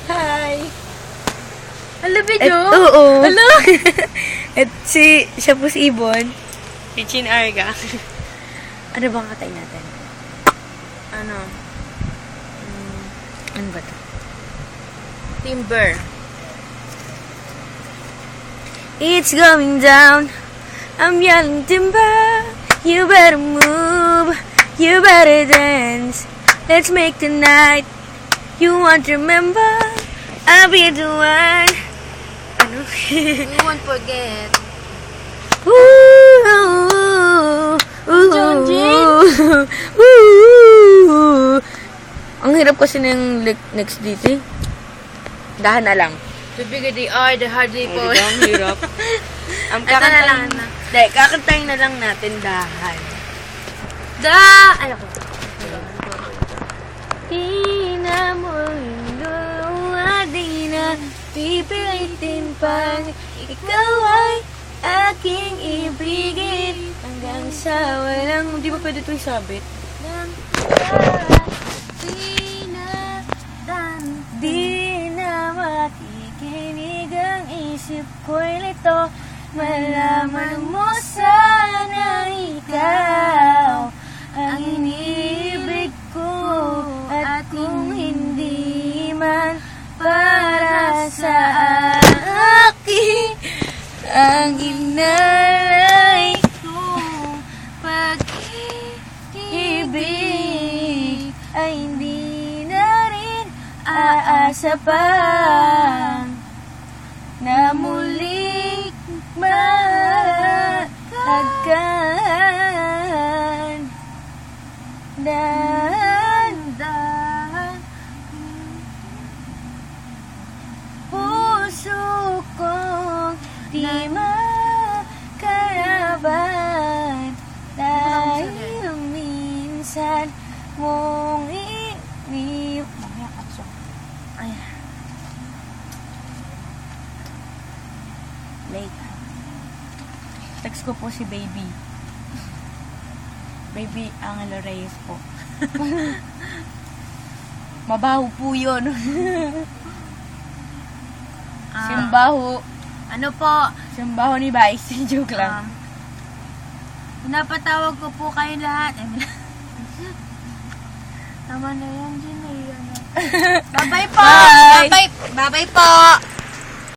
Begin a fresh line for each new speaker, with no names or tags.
Hi! Hello, video?
Oo.
Hello?
At siya po si Ibon.
Si Chin Arga.
Ano bang katay natin?
Ano?
Ano ba to?
Timber.
It's going down. I'm yelling timber. You better move. You better dance. Let's make the night. You won't remember. I'll be the one. Ano?
You won't forget. John Jane?
Ang hirap kasi ng next dito eh. Dahan na lang.
The bigger they are, the harder they fall.
Ang hirap.
Ito na lang.
Dahil, kakantayin na lang natin dahan.
Ano ko?
Di na mo luluwa, di na pipilitin pang ikaw ay aking ibigin hanggang sa walang... Di ba pwede ito isabit? Di na makikinig ang isip ko'y lito. Malaman mo sana ikaw ang inibig ko. At kung hindi man para sa akin ang inalay kong pag-ibig ay hindi na rin aasa pa na muling matagkan. Dahan-dahan puso kong di makaraban dahil minsan mong iniw. Mamaya katso. Ayan. Late. Text ko po si Baby. Baby Angelo Reyes po. Mabaho po yun. Simbaho.
Ano po?
Simbaho ni Vice. Joke lang.
Pinapatawag ko po kayo lahat. Tama na yan, Jin. Bye-bye po!
Bye!
Bye-bye po!